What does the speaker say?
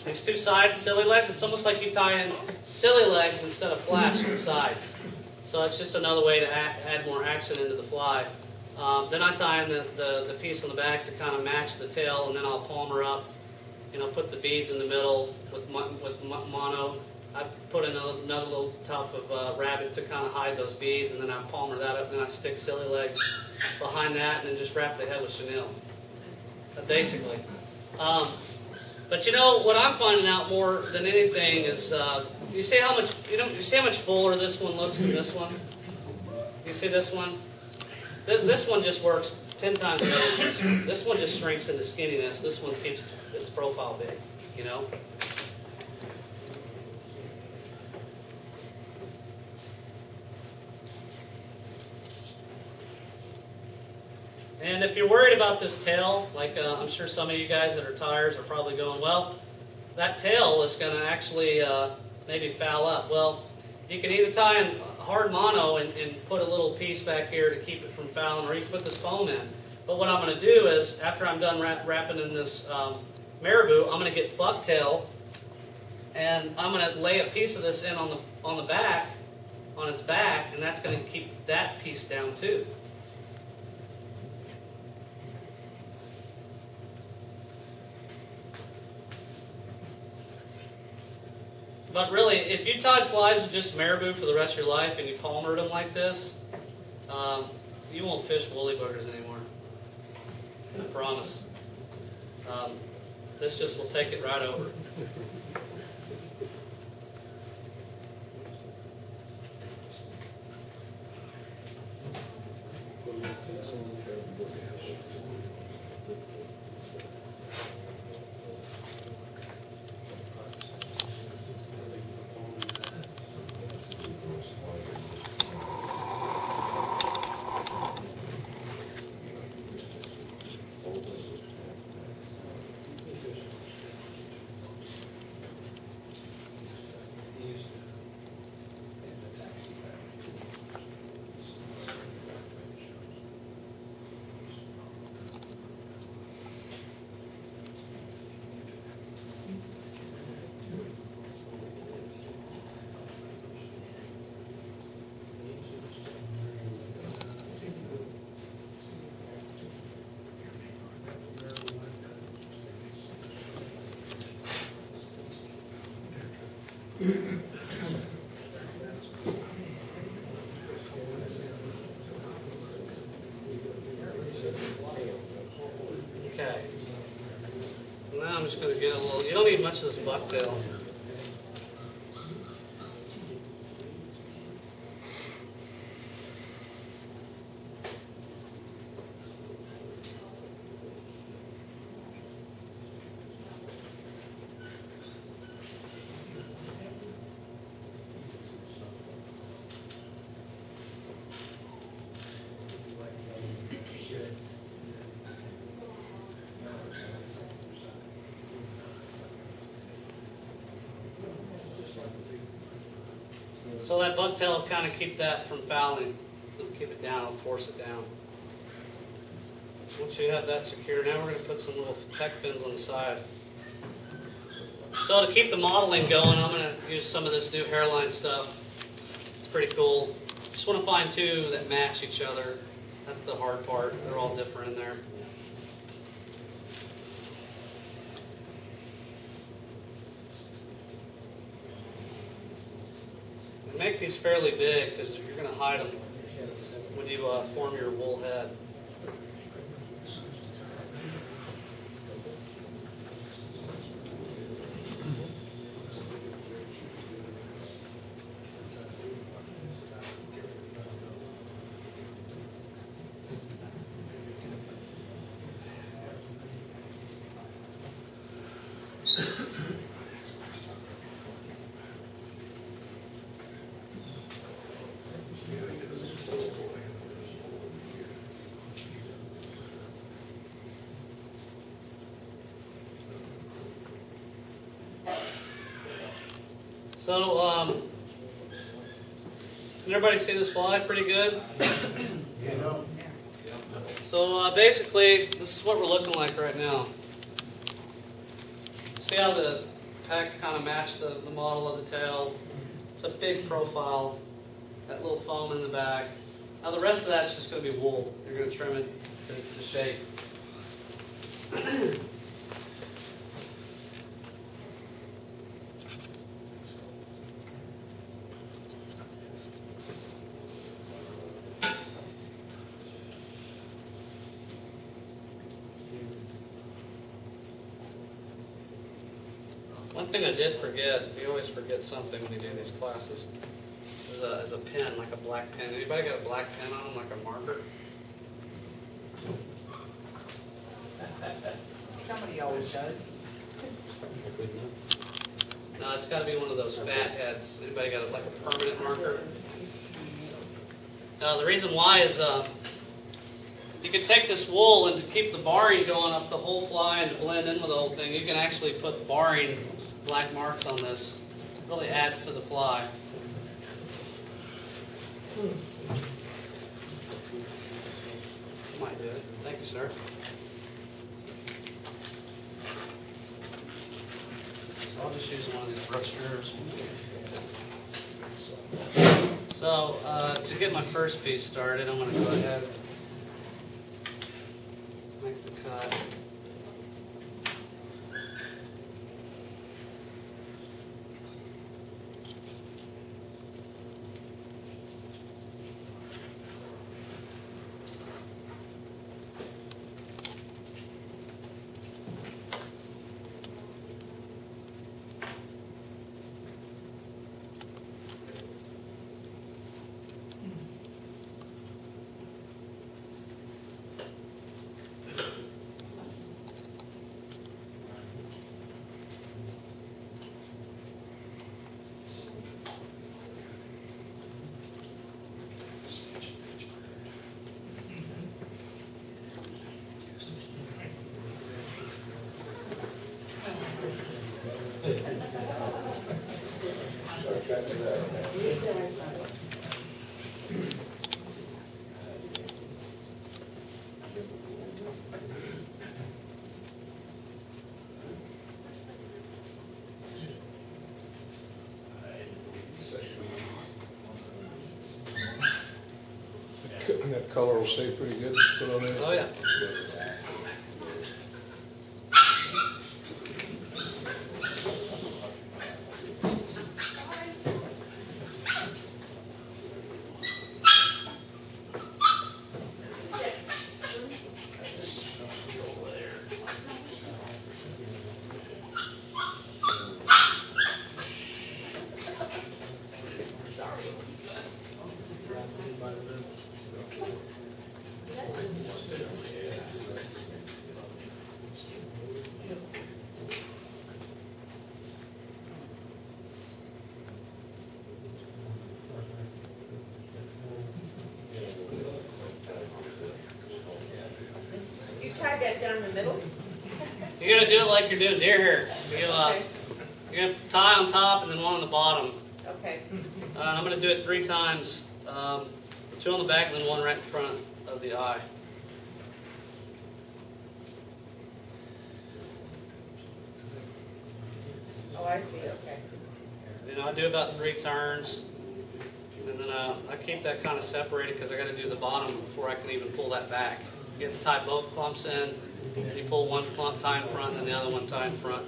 These two sides, silly legs, it's almost like you tie in silly legs instead of flash to the sides. So it's just another way to add more action into the fly. Then I tie in the piece on the back to kind of match the tail, and then I'll palmer up, put the beads in the middle with mono. I put in another little tuft of rabbit to kind of hide those beads, and then I palmer that up, and then I stick silly legs behind that, and then just wrap the head with chenille. Basically. But what I'm finding out more than anything is, you see how much fuller this one looks than this one? You see this one? This one just works 10 times better than this one. This one just shrinks into skinniness. This one keeps its profile big, And if you're worried about this tail, like I'm sure some of you guys that are tyers are probably going, well, that tail is going to actually maybe foul up. Well, you can either tie in hard mono and put a little piece back here to keep it from fouling, or you can put this foam in. But what I'm going to do is, after I'm done wrapping in this marabou, I'm going to get bucktail, and I'm going to lay a piece of this in on the back, on its back, and that's going to keep that piece down too. But really, if you tied flies with just marabou for the rest of your life and you palmered them like this, you won't fish woolly boogers anymore. I promise. This just will take it right over. Okay. Now I'm just going to get a little, you don't need much of this bucktail. So that bucktail will kind of keep that from fouling. It'll keep it down, it'll force it down. Once you have that secure, now we're going to put some little peck fins on the side. So to keep the modeling going, I'm going to use some of this new hairline stuff. It's pretty cool. Just want to find two that match each other. That's the hard part. They're all different in there. And make these fairly big because you're going to hide them when you form your wool head. So, can everybody see this fly pretty good? Yeah. So basically, this is what we're looking like right now. See how the pack to kind of match the model of the tail. It's a big profile, that little foam in the back. Now the rest of that's just going to be wool. You're going to trim it to shape. One thing I did forget, we always forget something when you do these classes, is a pen, like a black pen. Anybody got a black pen on them, like a marker? Somebody always does. No, it's got to be one of those fat heads. Anybody got like a permanent marker? No, the reason why is you can take this wool and to keep the barring going up the whole fly and to blend in with the whole thing, you can actually put barring black marks on this. It really adds to the fly. Might do it. Thank you, sir. So I'll just use one of these brush shears. So to get my first piece started, I'm going to go ahead and make the cut. And that color will stay pretty good put on there? Oh, yeah. Tie that down the middle. You're going to do it like you're doing deer hair. You're going to tie on top and then one on the bottom. Okay. I'm going to do it 3 times. 2 on the back and then 1 right in front of the eye. Oh, I see. Okay. You know, I do about 3 turns. And then I keep that kind of separated because I got to do the bottom before I can even pull that back. You have to tie both clumps in, and you pull one clump tie in front and the other one tie in front.